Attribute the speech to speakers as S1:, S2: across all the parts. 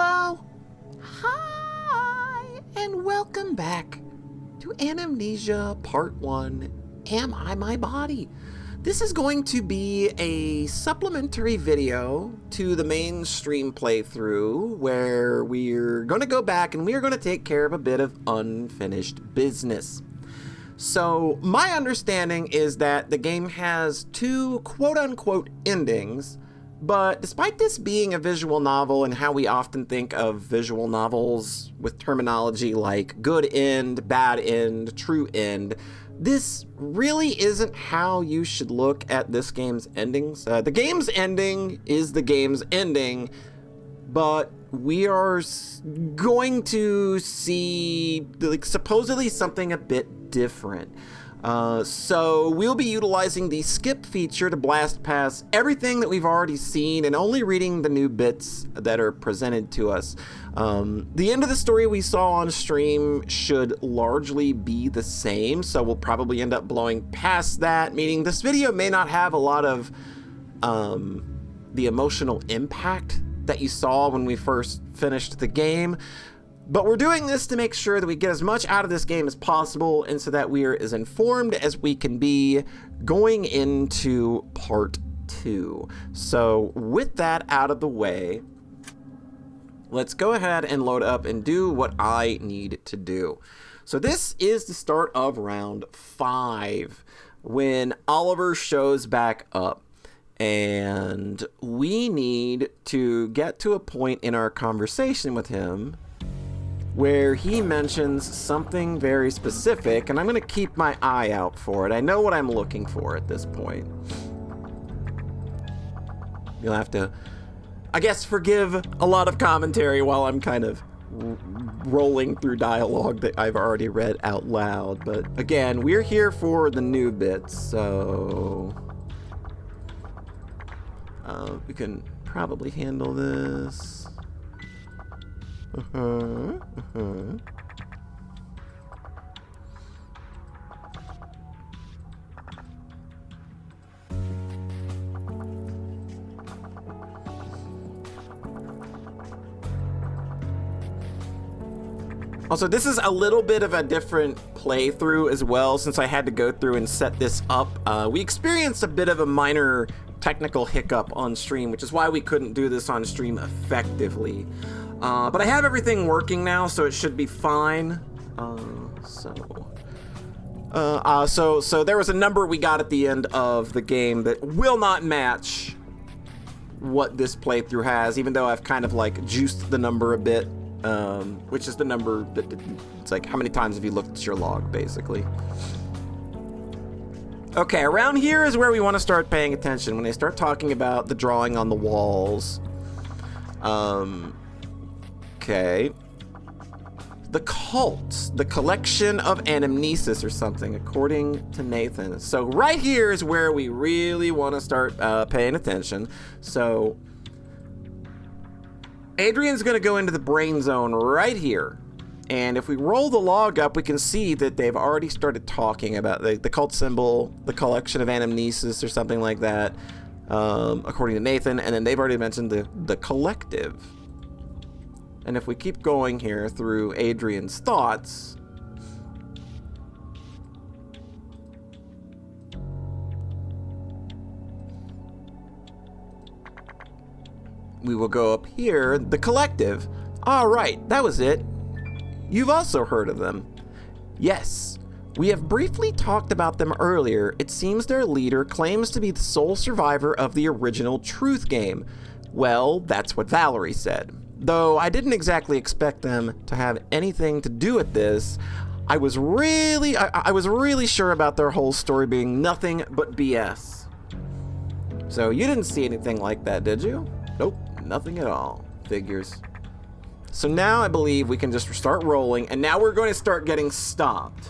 S1: Hello! Hi! And welcome back to Anamnesia Part 1, Am I My Body? This is going to be a supplementary video to the mainstream playthrough where we're going to go back and we're going to take care of a bit of unfinished business. So my understanding is that the game has two quote-unquote endings, but despite this being a visual novel and how we often think of visual novels with terminology like good end, bad end, true end, this really isn't how you should look at this game's endings. The game's ending is the game's ending, but we are going to see supposedly something a bit different. So we'll be utilizing the skip feature to blast past everything that we've already seen and only reading the new bits that are presented to us. The end of the story we saw on stream should largely be the same, so we'll probably end up blowing past that, meaning this video may not have a lot of the emotional impact that you saw when we first finished the game. But we're doing this to make sure that we get as much out of this game as possible and so that we are as informed as we can be going into part 2. So with that out of the way, let's go ahead and load up and do what I need to do. So this is the start of round 5 when Oliver shows back up. And we need to get to a point in our conversation with him where he mentions something very specific, and I'm going to keep my eye out for it. I know what I'm looking for at this point. You'll have to, I guess, forgive a lot of commentary while I'm kind of rolling through dialogue that I've already read out loud. But again, we're here for the new bits, so we can probably handle this. Also, this is a little bit of a different playthrough as well, since I had to go through and set this up. We experienced a bit of a minor technical hiccup on stream, which is why we couldn't do this on stream effectively. But I have everything working now, so it should be fine. So there was a number we got at the end of the game that will not match what this playthrough has, even though I've kind of like juiced the number a bit, which is the number that it's like how many times have you looked at your log, basically. Okay, around here is where we want to start paying attention when they start talking about the drawing on the walls. Okay. The cult, the collection of Anamnesia or something, according to Nathan. So right here is where we really want to start paying attention. So Adrian's going to go into the brain zone right here. And if we roll the log up, we can see that they've already started talking about the cult symbol, the collection of Anamnesia or something like that, according to Nathan. And then they've already mentioned the collective. And if we keep going here through Adrian's thoughts, we will go up here, the collective. All right, that was it. You've also heard of them. Yes, we have briefly talked about them earlier. It seems their leader claims to be the sole survivor of the original Truth game. Well, that's what Valerie said. Though I didn't exactly expect them to have anything to do with this, I was really sure about their whole story being nothing but BS. So you didn't see anything like that, did you? Nope, nothing at all. Figures. So now I believe we can just start rolling, and now we're going to start getting stopped.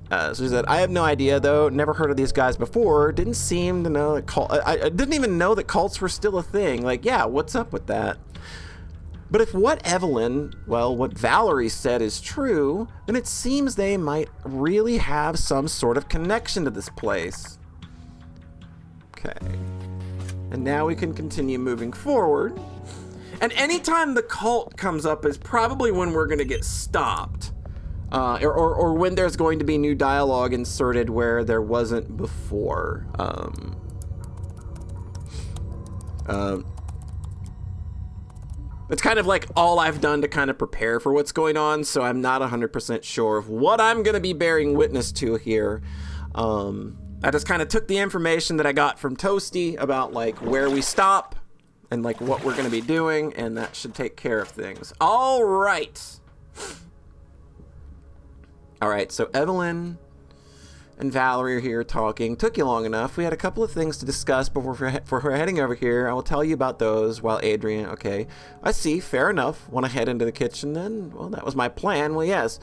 S1: So she said, I have no idea, though. Never heard of these guys before. Didn't seem to know that I didn't even know that cults were still a thing. Like, yeah, what's up with that? But if what Valerie said is true, then it seems they might really have some sort of connection to this place. Okay. And now we can continue moving forward. And anytime the cult comes up is probably when we're going to get stopped. Or when there's going to be new dialogue inserted where there wasn't before. It's kind of like all I've done to kind of prepare for what's going on, so I'm not 100% sure of what I'm going to be bearing witness to here. I just kind of took the information that I got from Toasty about like where we stop and like what we're going to be doing, and that should take care of things. All right. All right, so Evelyn and Valerie are here talking. Took you long enough. We had a couple of things to discuss before we're heading over here. I will tell you about those while Adrian... Okay, I see. Fair enough. Want to head into the kitchen then? Well, that was my plan. Well, yes.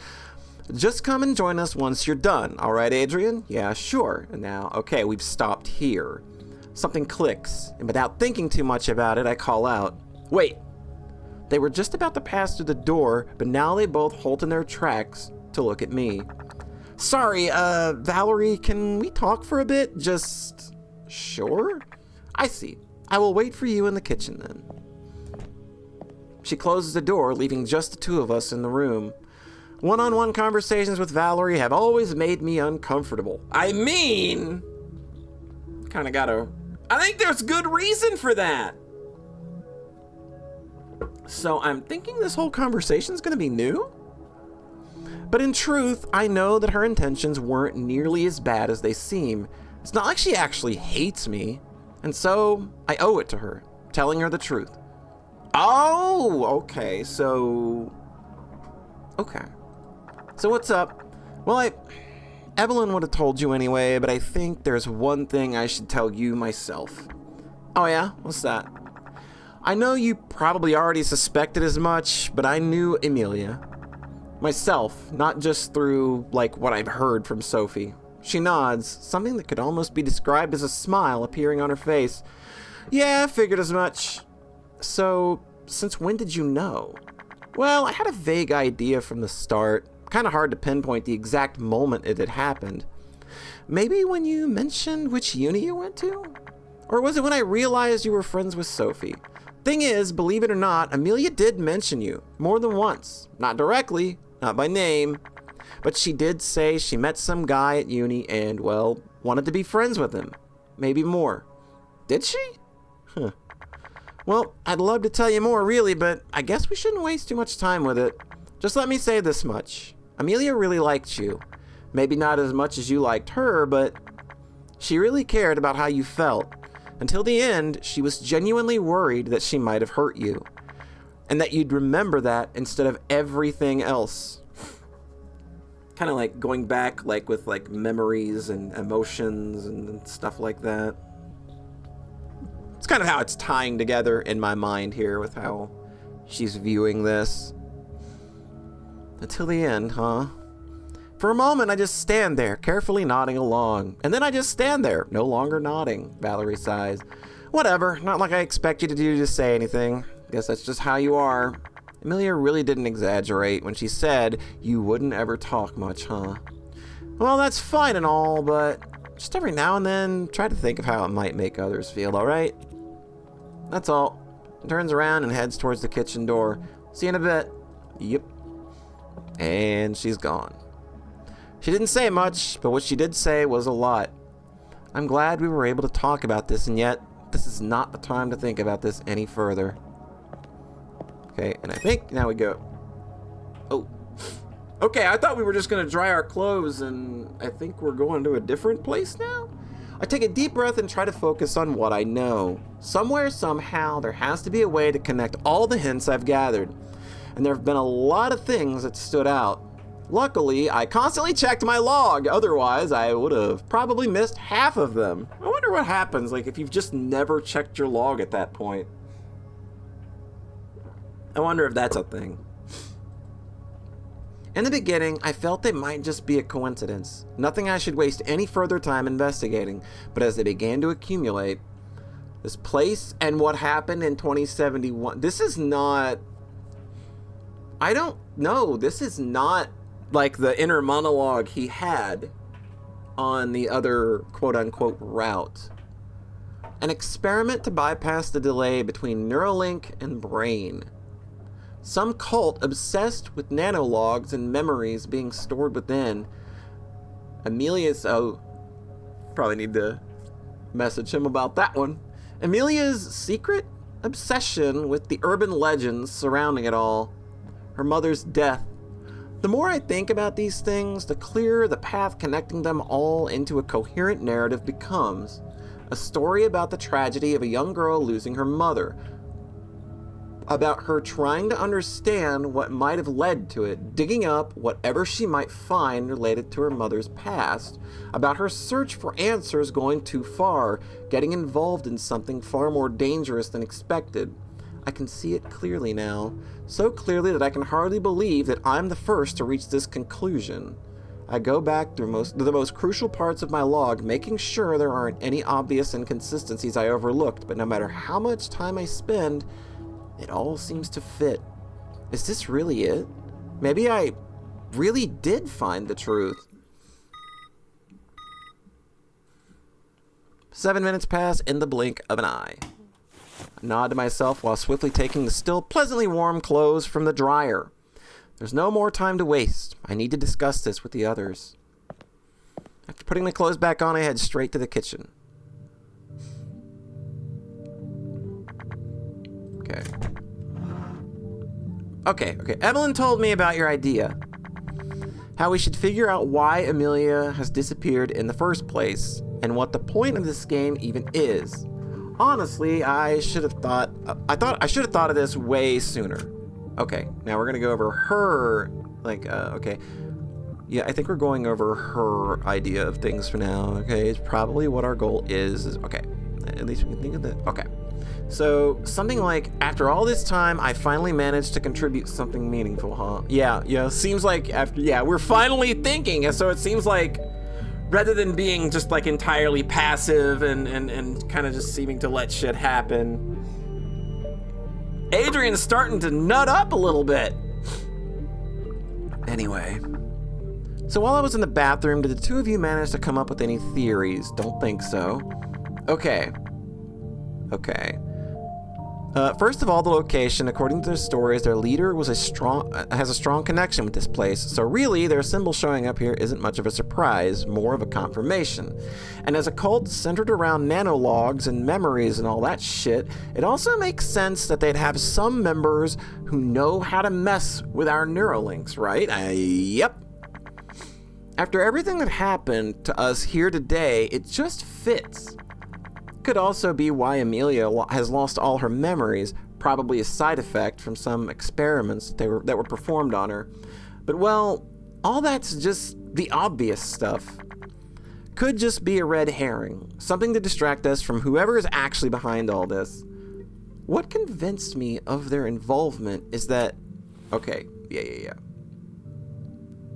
S1: Just come and join us once you're done. All right, Adrian? Yeah, sure. And now, okay, we've stopped here. Something clicks, and without thinking too much about it, I call out, "Wait!" They were just about to pass through the door, but now they both halt in their tracks to look at me. "Sorry, Valerie, can we talk for a bit? Just..." "Sure." "I see. I will wait for you in the kitchen then." She closes the door, leaving just the two of us in the room. One-on-one conversations with Valerie have always made me uncomfortable. I mean, kind of gotta... I think there's good reason for that. So I'm thinking this whole conversation's gonna be new? But in truth, I know that her intentions weren't nearly as bad as they seem. It's not like she actually hates me. And so I owe it to her, telling her the truth. Oh, okay, so... Okay. So what's up? Well, Evelyn would have told you anyway, but I think there's one thing I should tell you myself. Oh yeah? What's that? I know you probably already suspected as much, but I knew Amelia. Myself, not just through, like, what I've heard from Sophie. She nods, something that could almost be described as a smile appearing on her face. Yeah, I figured as much. So, since when did you know? Well, I had a vague idea from the start. Kind of hard to pinpoint the exact moment it had happened. Maybe when you mentioned which uni you went to? Or was it when I realized you were friends with Sophie? Thing is, believe it or not, Amelia did mention you more than once. Not directly, not by name, but she did say she met some guy at uni and, well, wanted to be friends with him. Maybe more. Did she? Huh. Well, I'd love to tell you more, really, but I guess we shouldn't waste too much time with it. Just let me say this much. Amelia really liked you. Maybe not as much as you liked her, but she really cared about how you felt. Until the end, she was genuinely worried that she might have hurt you. And that you'd remember that instead of everything else. Kind of like going back like with like memories and emotions and stuff like that. It's kind of how it's tying together in my mind here with how she's viewing this. Until the end, huh? For a moment, I just stand there, carefully nodding along. And then I just stand there, no longer nodding, Valerie sighs. Whatever, not like I expect you to do to say anything. Guess that's just how you are. Amelia really didn't exaggerate when she said you wouldn't ever talk much, huh? Well, that's fine and all, but just every now and then, try to think of how it might make others feel, alright? That's all. Turns around and heads towards the kitchen door. See you in a bit. Yep. And she's gone. She didn't say much, but what she did say was a lot. I'm glad we were able to talk about this, and yet, this is not the time to think about this any further. Okay, and I think now we go. Oh. Okay, I thought we were just gonna dry our clothes, and I think we're going to a different place now? I take a deep breath and try to focus on what I know. Somewhere, somehow, there has to be a way to connect all the hints I've gathered. And there have been a lot of things that stood out. Luckily, I constantly checked my log, otherwise I would have probably missed half of them. I wonder what happens, like, if you've just never checked your log at that point. I wonder if that's a thing. In the beginning, I felt they might just be a coincidence. Nothing I should waste any further time investigating, but as they began to accumulate, this place and what happened in 2071, this is not... I don't know, this is not like the inner monologue he had on the other quote-unquote route. an experiment to bypass the delay between Neuralink and brain. Some cult obsessed with nanologs and memories being stored within. Amelia's... Oh, probably need to message him about that one. Amelia's secret obsession with the urban legends surrounding it all. Her mother's death. The more I think about these things, the clearer the path connecting them all into a coherent narrative becomes. A story about the tragedy of a young girl losing her mother. About her trying to understand what might have led to it, digging up whatever she might find related to her mother's past, about her search for answers going too far, getting involved in something far more dangerous than expected. I can see it clearly now, so clearly that I can hardly believe that I'm the first to reach this conclusion. I go back through the most crucial parts of my log, making sure there aren't any obvious inconsistencies I overlooked, but no matter how much time I spend, it all seems to fit. Is this really it? Maybe I really did find the truth. 7 minutes pass in the blink of an eye. I nod to myself while swiftly taking the still pleasantly warm clothes from the dryer. There's no more time to waste. I need to discuss this with the others. After putting my clothes back on, I head straight to the kitchen. Okay. Evelyn told me about your idea. How we should figure out why Amelia has disappeared in the first place, and what the point of this game even is. Honestly, I should have thought of this way sooner. Okay, now we're gonna go over her, okay. Yeah, I think we're going over her idea of things for now, okay? It's probably what our goal is, okay. At least we can think of that, okay. So, something like, after all this time, I finally managed to contribute something meaningful, huh? Yeah, seems like we're finally thinking, so it seems like, rather than being just like entirely passive and kind of just seeming to let shit happen, Adrian's starting to nut up a little bit. Anyway, so while I was in the bathroom, did the two of you manage to come up with any theories? Don't think so. Okay. First of all, the location. According to their stories, their leader has a strong connection with this place, so really, their symbol showing up here isn't much of a surprise, more of a confirmation. And as a cult centered around nanologs and memories and all that shit, it also makes sense that they'd have some members who know how to mess with our Neuralinks, right? Yep. After everything that happened to us here today, it just fits. Could also be why Amelia has lost all her memories, probably a side effect from some experiments that were performed on her. But well, all that's just the obvious stuff. Could just be a red herring, something to distract us from whoever is actually behind all this. What convinced me of their involvement is that... Okay, yeah.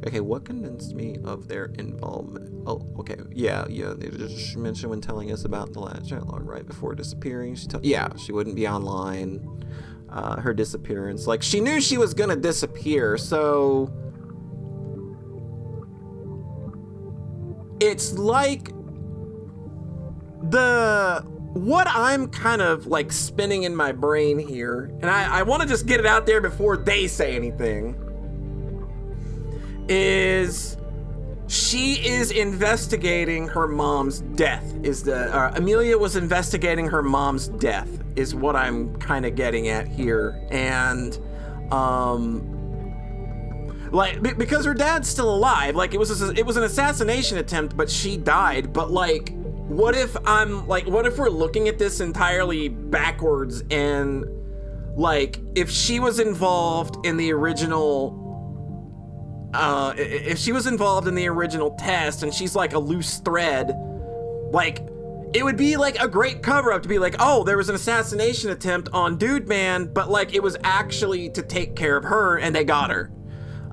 S1: Okay, what convinced me of their involvement? Oh, okay, yeah. They just mentioned when telling us about the last chat log right before disappearing. She wouldn't be online. Her disappearance. Like, she knew she was gonna disappear, so... It's like... What I'm kind of, like, spinning in my brain here, and I want to just get it out there before they say anything, is she is investigating her mom's death. Amelia was investigating her mom's death is what I'm kind of getting at here. And because her dad's still alive, like it was an assassination attempt, but she died. But like, what if we're looking at this entirely backwards, and like if she was involved in the original test and she's like a loose thread, like it would be like a great cover-up to be like, oh, there was an assassination attempt on Dude Man, but like it was actually to take care of her and they got her.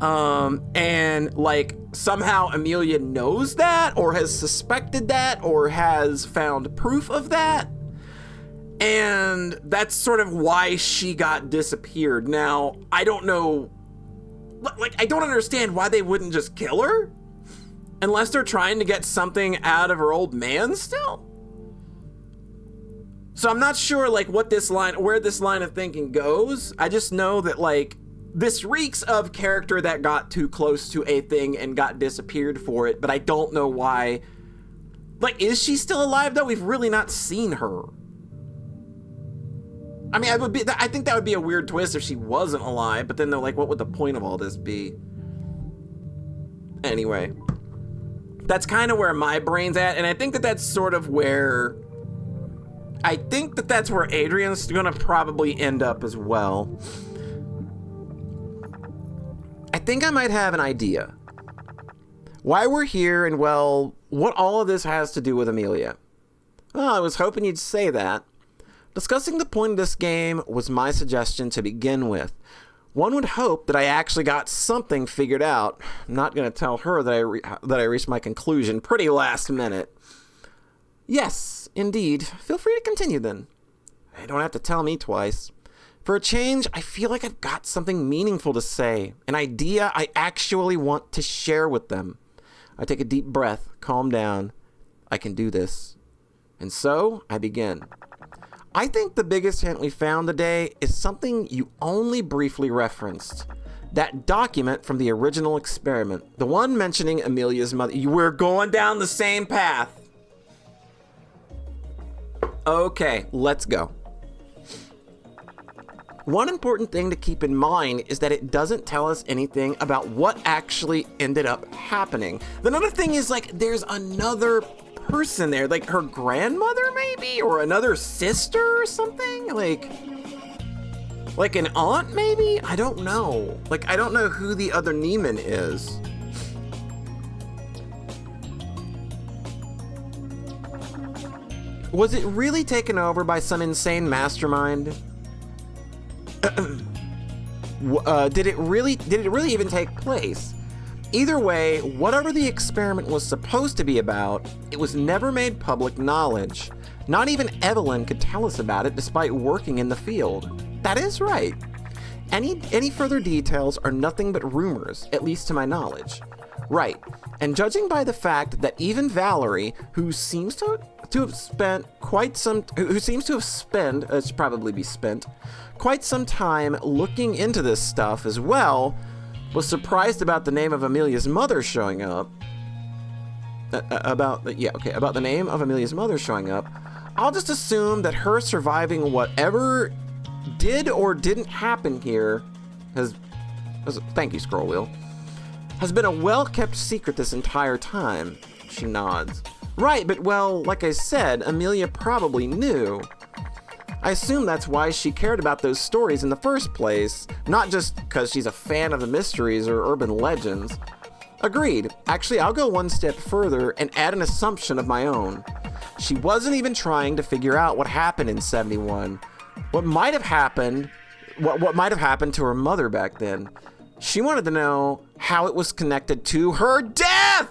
S1: And like somehow Amelia knows that or has suspected that or has found proof of that. And that's sort of why she got disappeared. Now, I don't know, like, I don't understand why they wouldn't just kill her, unless they're trying to get something out of her old man still. So I'm not sure like where this line of thinking goes. I just know that like this reeks of character that got too close to a thing and got disappeared for it, but I don't know why. Like, is she still alive though? We've really not seen her. I mean, I think that would be a weird twist if she wasn't alive, but then they're like, what would the point of all this be? Anyway, that's kind of where my brain's at, and I think that that's sort of where Adrian's gonna probably end up as well. I think I might have an idea. Why we're here and, well, what all of this has to do with Amelia. Well, I was hoping you'd say that. Discussing the point of this game was my suggestion to begin with. One would hope that I actually got something figured out. I'm not going to tell her that I reached my conclusion pretty last minute. Yes, indeed. Feel free to continue then. You don't have to tell me twice. For a change, I feel like I've got something meaningful to say, an idea I actually want to share with them. I take a deep breath, calm down. I can do this. And so, I begin. I think the biggest hint we found today is something you only briefly referenced. That document from the original experiment. The one mentioning Amelia's mother. We're going down the same path. Okay, let's go. One important thing to keep in mind is that it doesn't tell us anything about what actually ended up happening. Another thing is, like, there's another person there, like her grandmother maybe, or another sister or something, like an aunt maybe? I don't know. Like, I don't know who the other Neiman is. Was it really taken over by some insane mastermind? Did it really even take place? Either way, whatever the experiment was supposed to be about, it was never made public knowledge. Not even Evelyn could tell us about it despite working in the field. That is right. Any further details are nothing but rumors, at least to my knowledge. Right, and judging by the fact that even Valerie, who seems to have spent quite some time looking into this stuff as well, was surprised about the name of Amelia's mother showing up. About the name of Amelia's mother showing up. I'll just assume that her surviving whatever did or didn't happen here thank you, scroll wheel, has been a well-kept secret this entire time. She nods. Right, but well, like I said, Amelia probably knew. I assume that's why she cared about those stories in the first place, not just because she's a fan of the mysteries or urban legends. Agreed. Actually, I'll go one step further and add an assumption of my own. She wasn't even trying to figure out what happened in 71. What might have happened to her mother back then. She wanted to know how it was connected to her death!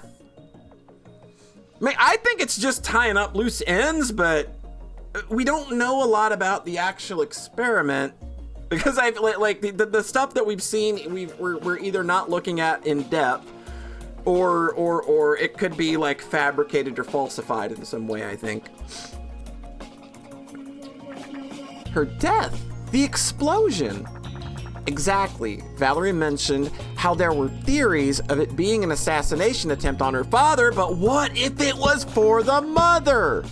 S1: I think it's just tying up loose ends, but we don't know a lot about the actual experiment because the stuff that we've seen, we're either not looking at in depth, or it could be like fabricated or falsified in some way. I think her death, the explosion. Exactly. Valerie mentioned how there were theories of it being an assassination attempt on her father, but what if it was for the mother?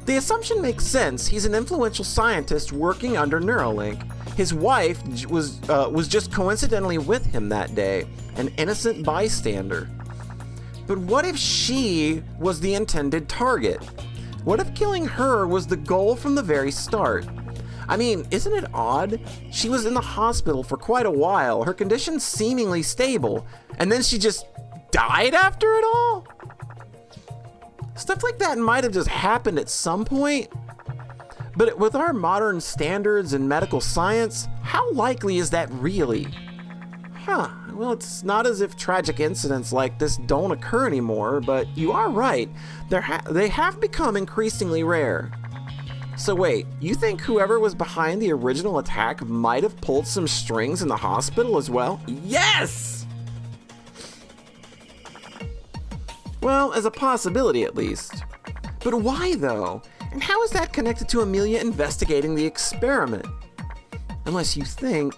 S1: The assumption makes sense. He's an influential scientist working under Neuralink. His wife was just coincidentally with him that day, an innocent bystander. But what if she was the intended target? What if killing her was the goal from the very start? I mean, isn't it odd? She was in the hospital for quite a while, her condition seemingly stable, and then she just died after it all? Stuff like that might have just happened at some point, but with our modern standards in medical science, how likely is that really? Well, it's not as if tragic incidents like this don't occur anymore, but you are right. They have become increasingly rare. So wait, you think whoever was behind the original attack might have pulled some strings in the hospital as well? Yes! Well, as a possibility at least. But why though? And how is that connected to Amelia investigating the experiment? Unless you think,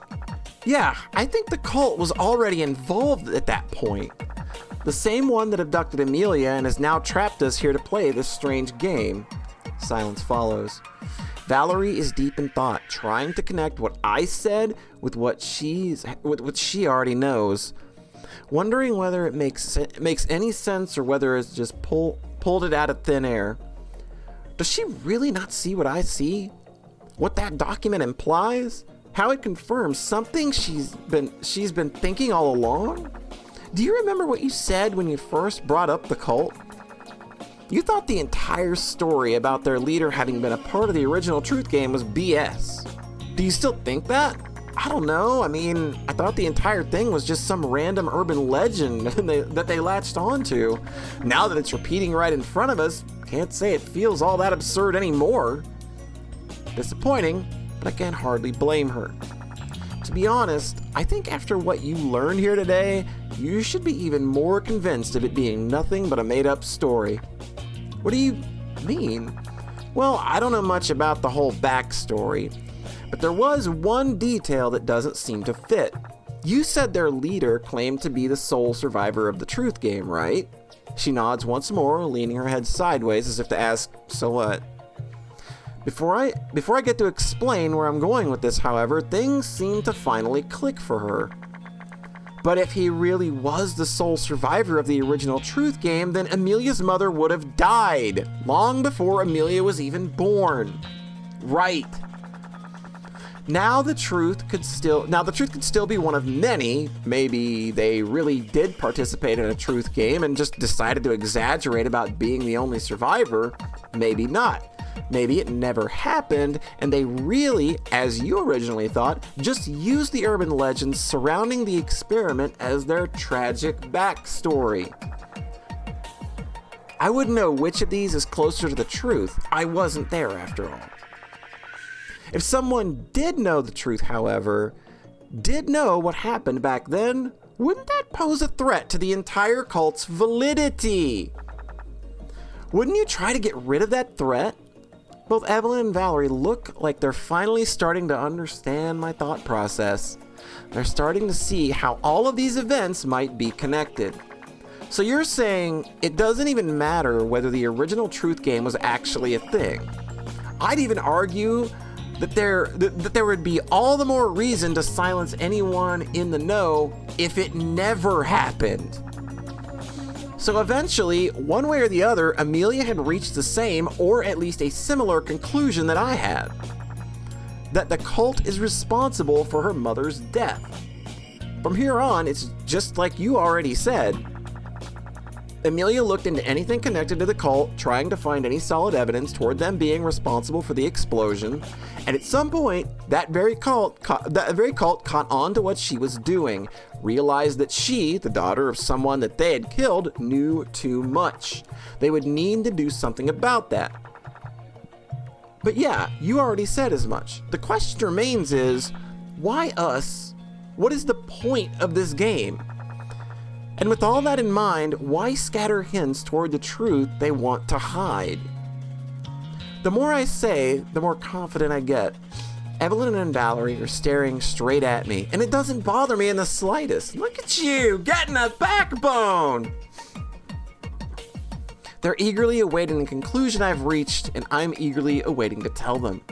S1: yeah, I think the cult was already involved at that point. The same one that abducted Amelia and has now trapped us here to play this strange game. Silence follows. Valerie is deep in thought, trying to connect what I said with what she already knows. Wondering whether it makes any sense or whether it's just pulled it out of thin air. Does she really not see what I see? What that document implies? How it confirms something she's been thinking all along? Do you remember what you said when you first brought up the cult? You thought the entire story about their leader having been a part of the original Truth Game was BS. Do you still think that? I don't know. I mean, I thought the entire thing was just some random urban legend that they latched onto. Now that it's repeating right in front of us, can't say it feels all that absurd anymore. Disappointing, but I can't hardly blame her. To be honest, I think after what you learned here today, you should be even more convinced of it being nothing but a made-up story. What do you mean? Well, I don't know much about the whole backstory, but there was one detail that doesn't seem to fit. You said their leader claimed to be the sole survivor of the Truth Game, right? She nods once more, leaning her head sideways as if to ask, so what? Before I get to explain where I'm going with this, however, things seem to finally click for her. But if he really was the sole survivor of the original Truth Game, then Amelia's mother would have died long before Amelia was even born. Right. Now the truth could still be one of many. Maybe they really did participate in a truth game and just decided to exaggerate about being the only survivor. Maybe not. Maybe it never happened, and they really, as you originally thought, just used the urban legends surrounding the experiment as their tragic backstory. I wouldn't know which of these is closer to the truth. I wasn't there after all. If someone did know the truth, however, did know what happened back then, wouldn't that pose a threat to the entire cult's validity? Wouldn't you try to get rid of that threat? Both Evelyn and Valerie look like they're finally starting to understand my thought process. They're starting to see how all of these events might be connected. So you're saying it doesn't even matter whether the original Truth Game was actually a thing. I'd even argue that there would be all the more reason to silence anyone in the know if it never happened. So eventually, one way or the other, Amelia had reached the same, or at least a similar conclusion that I had. That the cult is responsible for her mother's death. From here on, it's just like you already said. Amelia looked into anything connected to the cult, trying to find any solid evidence toward them being responsible for the explosion, and at some point, that very cult caught on to what she was doing, realized that she, the daughter of someone that they had killed, knew too much. They would need to do something about that. But yeah, you already said as much. The question remains is, why us? What is the point of this game? And with all that in mind, why scatter hints toward the truth they want to hide? The more I say, the more confident I get. Evelyn and Valerie are staring straight at me, and it doesn't bother me in the slightest. Look at you, getting a backbone! They're eagerly awaiting the conclusion I've reached, and I'm eagerly awaiting to tell them.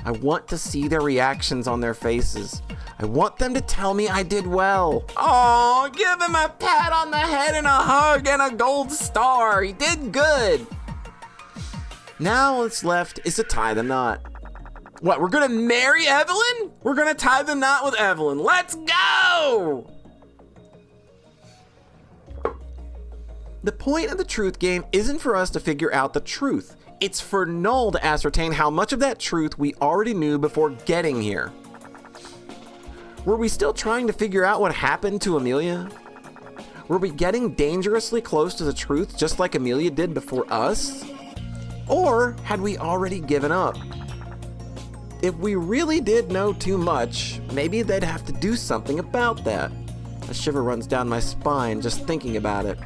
S1: I want to see their reactions on their faces. I want them to tell me I did well. Oh, give him a pat on the head and a hug and a gold star. He did good. Now what's left is to tie the knot. What, we're gonna marry Evelyn? We're gonna tie the knot with Evelyn. Let's go! The point of the truth game isn't for us to figure out the truth. It's for Null to ascertain how much of that truth we already knew before getting here. Were we still trying to figure out what happened to Amelia? Were we getting dangerously close to the truth just like Amelia did before us? Or had we already given up? If we really did know too much, maybe they'd have to do something about that. A shiver runs down my spine just thinking about it.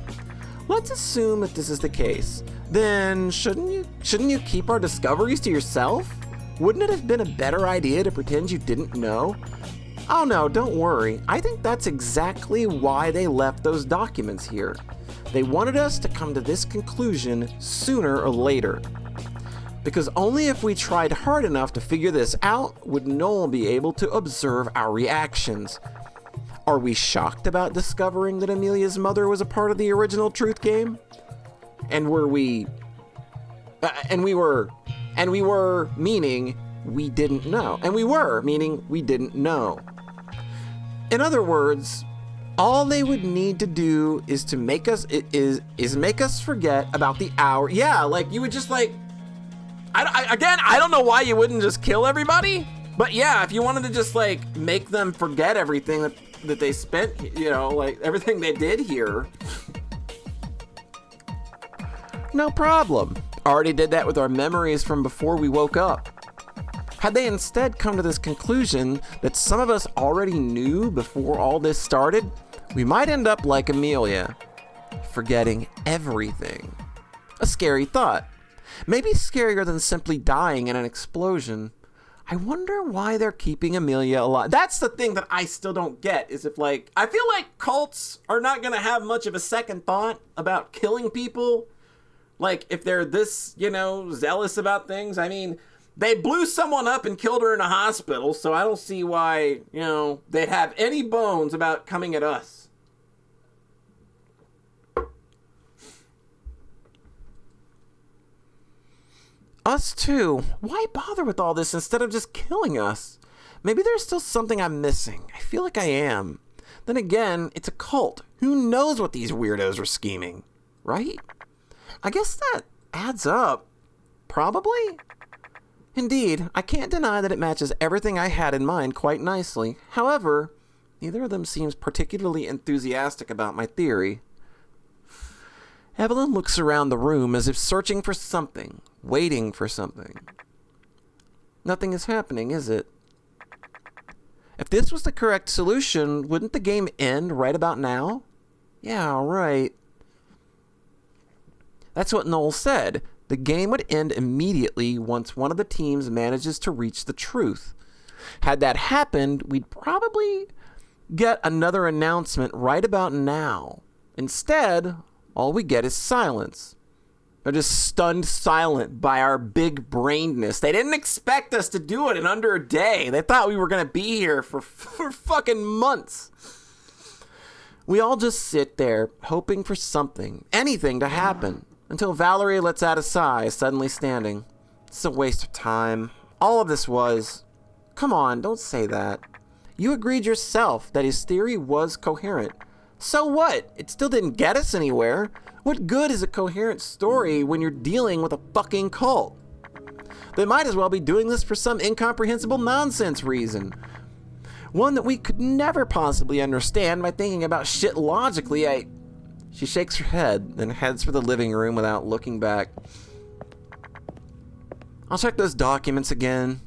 S1: Let's assume that this is the case, then shouldn't you keep our discoveries to yourself? Wouldn't it have been a better idea to pretend you didn't know? Oh no, don't worry. I think that's exactly why they left those documents here. They wanted us to come to this conclusion sooner or later. Because only if we tried hard enough to figure this out would Noel be able to observe our reactions. Are we shocked about discovering that Amelia's mother was a part of the original Truth game? And we were, meaning we didn't know. And we were, meaning we didn't know. In other words, all they would need to do is to make us make us forget about the hour. Yeah, like you would just like, I don't know why you wouldn't just kill everybody, but yeah, if you wanted to just like make them forget everything that they spent, you know, like everything they did here. No problem. Already did that with our memories from before we woke up. Had they instead come to this conclusion that some of us already knew before all this started, we might end up like Amelia, forgetting everything. A scary thought. Maybe scarier than simply dying in an explosion. I wonder why they're keeping Amelia alive. That's the thing that I still don't get, is if like, I feel like cults are not gonna have much of a second thought about killing people. Like, if they're this, you know, zealous about things. I mean, they blew someone up and killed her in a hospital, so I don't see why, you know, they'd have any bones about coming at us. Us too. Why bother with all this instead of just killing us? Maybe there's still something I'm missing. I feel like I am. Then again, it's a cult. Who knows what these weirdos are scheming, right? I guess that adds up. Probably? Indeed, I can't deny that it matches everything I had in mind quite nicely. However, neither of them seems particularly enthusiastic about my theory. Evelyn looks around the room as if searching for something, waiting for something. Nothing is happening, is it? If this was the correct solution, wouldn't the game end right about now? Yeah, right. That's what Noel said. The game would end immediately once one of the teams manages to reach the truth. Had that happened, we'd probably get another announcement right about now. Instead, all we get is silence. They're just stunned silent by our big brainedness. They didn't expect us to do it in under a day. They thought we were going to be here for fucking months. We all just sit there hoping for something, anything to happen. Until Valerie lets out a sigh, suddenly standing. It's a waste of time. All of this was... Come on, don't say that. You agreed yourself that his theory was coherent. So what? It still didn't get us anywhere. What good is a coherent story when you're dealing with a fucking cult? They might as well be doing this for some incomprehensible nonsense reason. One that we could never possibly understand by thinking about shit logically. She shakes her head, then heads for the living room without looking back. I'll check those documents again.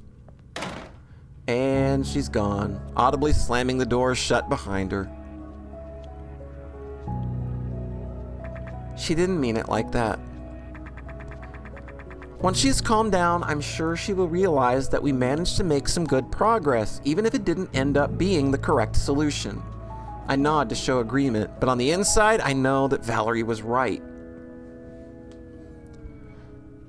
S1: And she's gone, audibly slamming the door shut behind her. She didn't mean it like that. Once she's calmed down, I'm sure she will realize that we managed to make some good progress, even if it didn't end up being the correct solution. I nod to show agreement, but on the inside, I know that Valerie was right.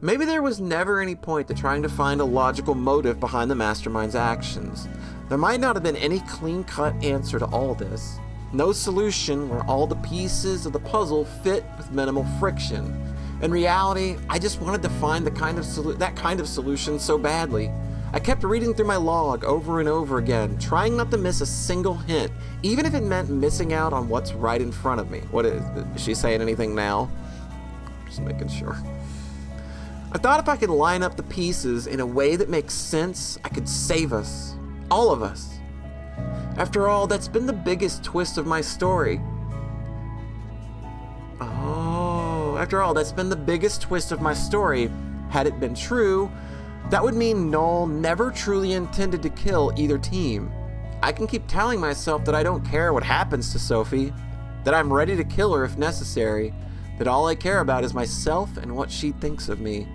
S1: Maybe there was never any point to trying to find a logical motive behind the mastermind's actions. There might not have been any clean-cut answer to all this. No solution where all the pieces of the puzzle fit with minimal friction. In reality, I just wanted to find that kind of solution so badly. I kept reading through my log over and over again, trying not to miss a single hint, even if it meant missing out on what's right in front of me. Is she saying anything now? Just making sure. I thought if I could line up the pieces in a way that makes sense, I could save us. All of us. After all, that's been the biggest twist of my story. Had it been true, that would mean Noel never truly intended to kill either team. I can keep telling myself that I don't care what happens to Sophie, that I'm ready to kill her if necessary. that all I care about is myself and what she thinks of me.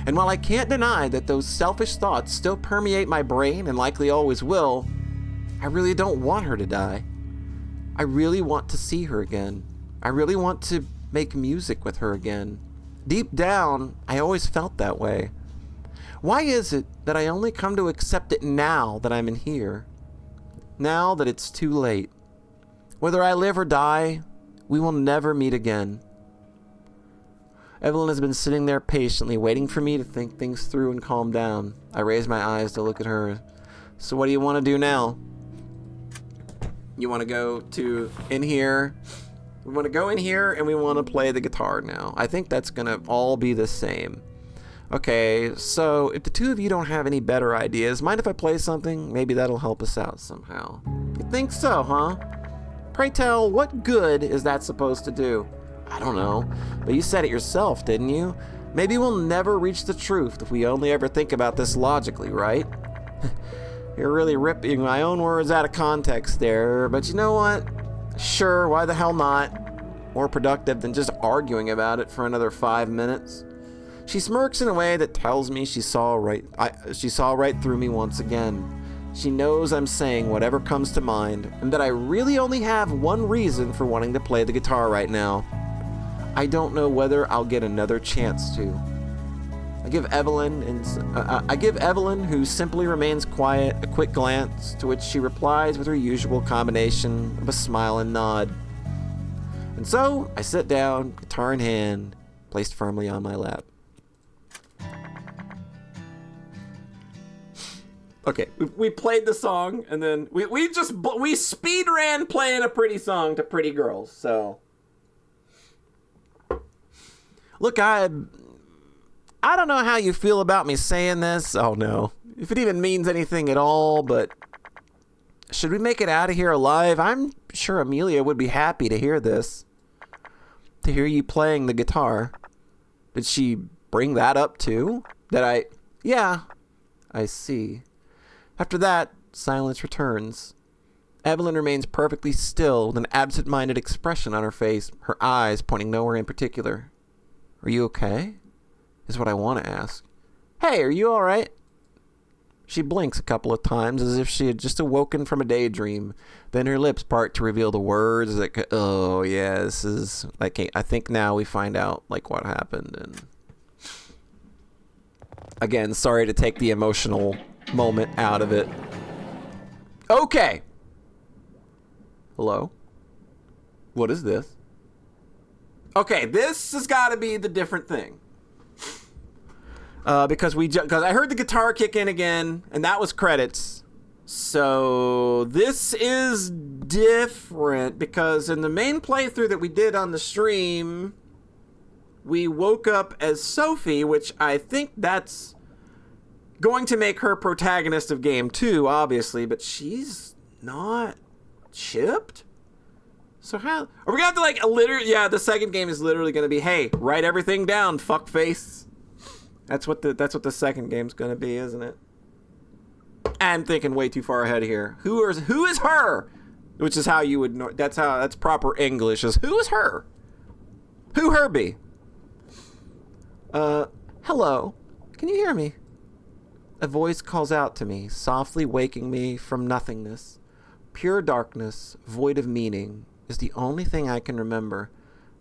S1: And while I can't deny that those selfish thoughts still permeate my brain and likely always will, I really don't want her to die. I really want to see her again. I really want to make music with her again. Deep down, I always felt that way. Why is it that I only come to accept it now that I'm in here? Now that it's too late. Whether I live or die, we will never meet again. Evelyn has been sitting there patiently, waiting for me to think things through and calm down. I raise my eyes to look at her. So what do you want to do now? You want to go to in here? We want to go in here and we want to play the guitar now. I think that's going to all be the same. Okay, so if the two of you don't have any better ideas, mind if I play something? Maybe that'll help us out somehow. You think so, huh? Pray tell, what good is that supposed to do? I don't know, but you said it yourself, didn't you? Maybe we'll never reach the truth if we only ever think about this logically, right? You're really ripping my own words out of context there, but you know what? Sure, why the hell not? More productive than just arguing about it for another 5 minutes. She smirks in a way that tells me she saw right through me once again. She knows I'm saying whatever comes to mind, and that I really only have one reason for wanting to play the guitar right now. I don't know whether I'll get another chance to. I give Evelyn, who simply remains quiet, a quick glance, to which she replies with her usual combination of a smile and nod. And so I sit down, guitar in hand, placed firmly on my lap. Okay, we played the song, and then we speed ran playing a pretty song to pretty girls. So, look, I don't know how you feel about me saying this. Oh no, if it even means anything at all. But should we make it out of here alive? I'm sure Amelia would be happy to hear this. To hear you playing the guitar. Did she bring that up too? Yeah, I see. After that, silence returns. Evelyn remains perfectly still with an absent-minded expression on her face, her eyes pointing nowhere in particular. Are you okay? Is what I want to ask. Hey, are you all right? She blinks a couple of times as if she had just awoken from a daydream. Then her lips part to reveal the words that, oh yeah, this is, like, I think now we find out, like, what happened. And again, sorry to take the emotional moment out of it. Okay. Hello? What is this? Okay, this has got to be the different thing. Because I heard the guitar kick in again, and that was credits. So this is different because in the main playthrough that we did on the stream, we woke up as Sophie, which I think that's going to make her protagonist of game 2, obviously, but she's not chipped? So how are we gonna have to, like, literally, yeah, the second game is literally gonna be, hey, write everything down, fuckface. That's what the second game's gonna be, isn't it? I'm thinking way too far ahead here. Who is her? Which is how you would know. That's proper English. Is who is her? Who her be? Hello. Can you hear me? A voice calls out to me, softly waking me from nothingness. Pure darkness, void of meaning, is the only thing I can remember.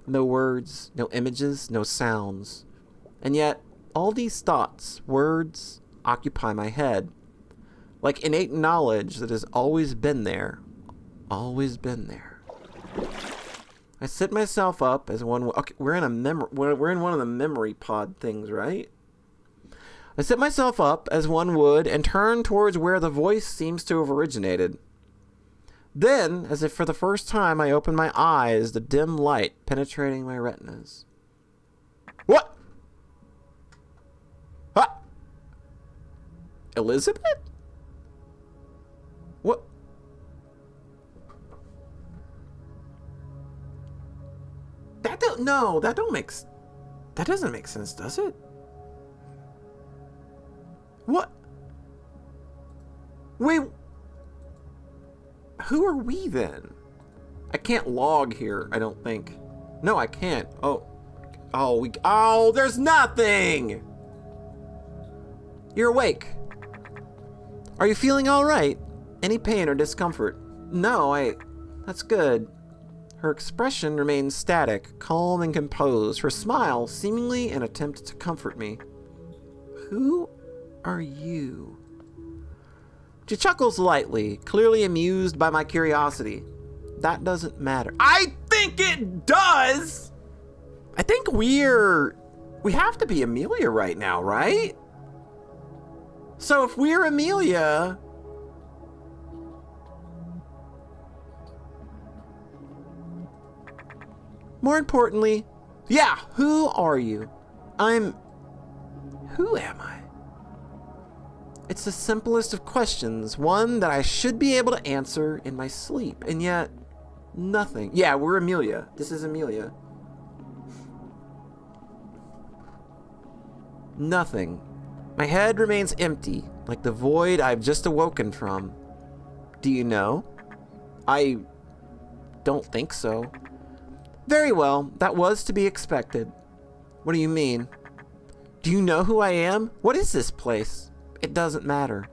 S1: No words, no images, no sounds. And yet, all these thoughts, words, occupy my head. Like innate knowledge that has always been there. Always been there. I sit myself up as one... Okay, we're in one of the memory pod things, right? I sit myself up as one would and turn towards where the voice seems to have originated. Then, as if for the first time, I open my eyes, the dim light penetrating my retinas. What? Ha! Elizabeth? What? That doesn't make sense, does it? What? Wait. Who are we then? I can't log here, I don't think. No, I can't. Oh. Oh, there's nothing! You're awake. Are you feeling all right? Any pain or discomfort? No, that's good. Her expression remains static, calm and composed, her smile seemingly an attempt to comfort me. Who are you? She chuckles lightly, clearly amused by my curiosity. That doesn't matter. I think it does! I think we have to be Amelia right now, right? So if we're Amelia... More importantly, yeah, who are you? Who am I? It's the simplest of questions, one that I should be able to answer in my sleep, and yet nothing. Yeah, we're Amelia. This is Amelia. Nothing. My head remains empty, like the void I've just awoken from. Do you know? I don't think so. Very well, that was to be expected. What do you mean? Do you know who I am? What is this place? It doesn't matter.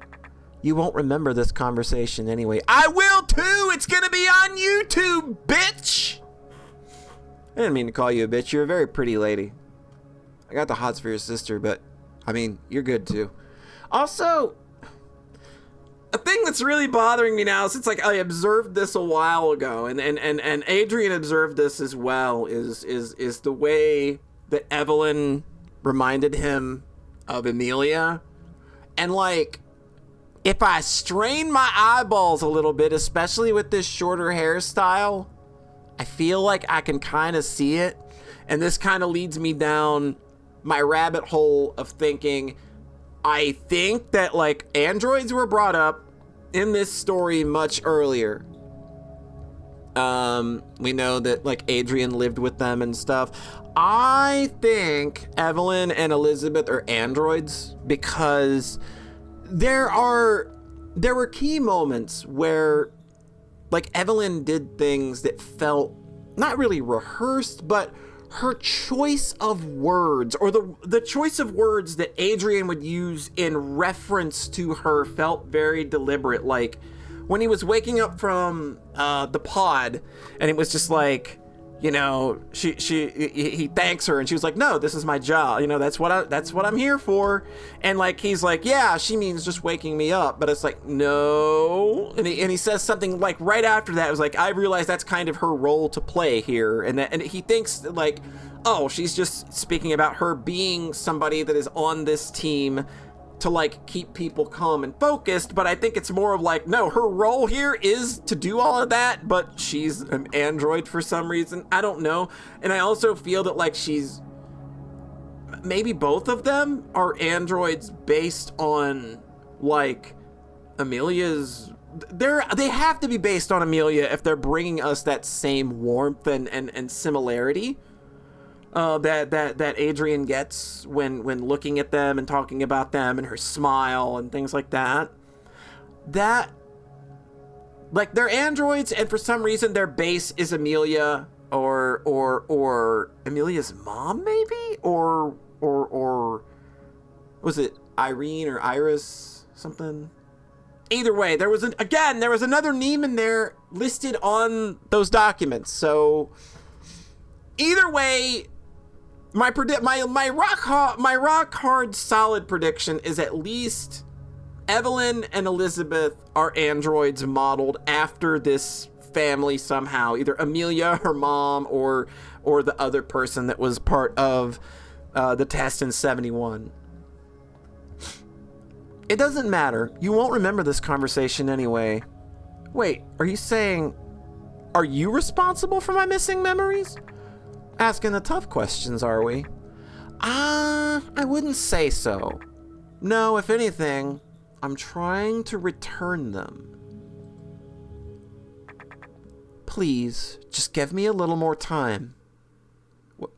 S1: You won't remember this conversation anyway. I will too! It's gonna be on YouTube, bitch! I didn't mean to call you a bitch. You're a very pretty lady. I got the hots for your sister, but, I mean, you're good too. Also, a thing that's really bothering me now, since like I observed this a while ago, and Adrian observed this as well, is the way that Evelyn reminded him of Amelia. And like, if I strain my eyeballs a little bit, especially with this shorter hairstyle, I feel like I can kind of see it. And this kind of leads me down my rabbit hole of thinking, I think that like androids were brought up in this story much earlier. We know that like Adrian lived with them and stuff. I think Evelyn and Elizabeth are androids because there were key moments where like Evelyn did things that felt not really rehearsed, but her choice of words, or the choice of words that Adrian would use in reference to her, felt very deliberate. Like when he was waking up from the pod, and it was just like, you know, he thanks her, and she was like, no, this is my job, you know, that's what I'm here for. And like he's like, yeah, she means just waking me up, but it's like, no. And he says something like right after that, it was like, I realize that's kind of her role to play here, and he thinks like, oh, she's just speaking about her being somebody that is on this team to like keep people calm and focused. But I think it's more of like, no, her role here is to do all of that, but she's an android for some reason. I don't know. And I also feel that like maybe both of them are androids based on like Amelia's. They have to be based on Amelia if they're bringing us that same warmth and similarity that Adrian gets when looking at them and talking about them, and her smile and things like that. That, like, they're androids, and for some reason their base is Amelia or Amelia's mom, maybe, or was it Irene or Iris something? Either way, there was another name in there listed on those documents. So either way, my rock hard solid prediction is at least Evelyn and Elizabeth are androids modeled after this family somehow, either Amelia, her mom, or the other person that was part of the test in 71. It doesn't matter. You won't remember this conversation anyway. Wait, are you saying, are you responsible for my missing memories? Asking the tough questions, are we? I wouldn't say so. No, if anything, I'm trying to return them. Please, just give me a little more time. What?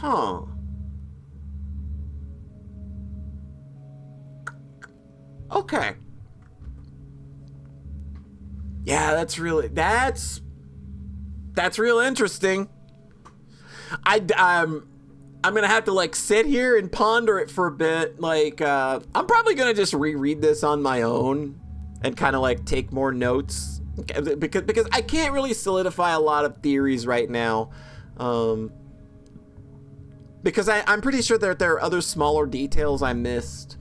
S1: Huh. Okay. Yeah, that's That's real interesting. I'm gonna have to like sit here and ponder it for a bit. Like, I'm probably gonna just reread this on my own and kind of like take more notes because I can't really solidify a lot of theories right now. Because I'm pretty sure that there are other smaller details I missed.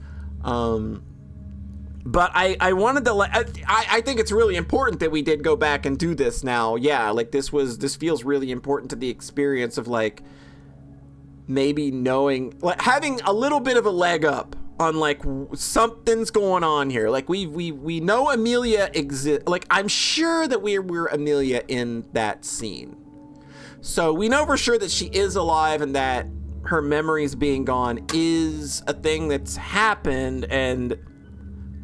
S1: But I wanted to I think it's really important that we did go back and do this now. Yeah, like this feels really important to the experience of like maybe knowing, like having a little bit of a leg up on like something's going on here. Like we know Amelia exists. Like I'm sure that we're Amelia in that scene. So we know for sure that she is alive and that her memories being gone is a thing that's happened, and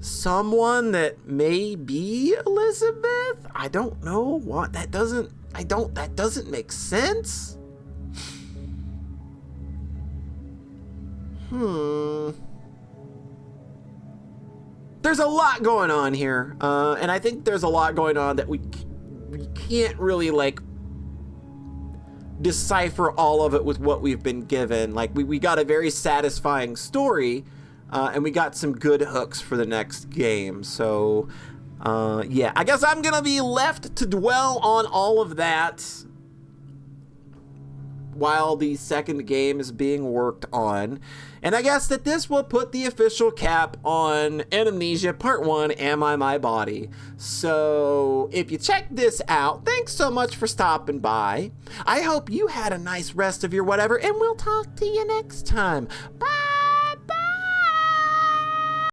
S1: someone that may be Elizabeth. I don't know what that doesn't make sense. There's a lot going on here, and I think there's a lot going on that we can't really like decipher all of it with what we've been given. Like we got a very satisfying story, and we got some good hooks for the next game. So yeah, I guess I'm gonna be left to dwell on all of that while the second game is being worked on. And I guess that this will put the official cap on Anamnesia Part 1, Am I My Body? So if you check this out, thanks so much for stopping by. I hope you had a nice rest of your whatever, and we'll talk to you next time. Bye!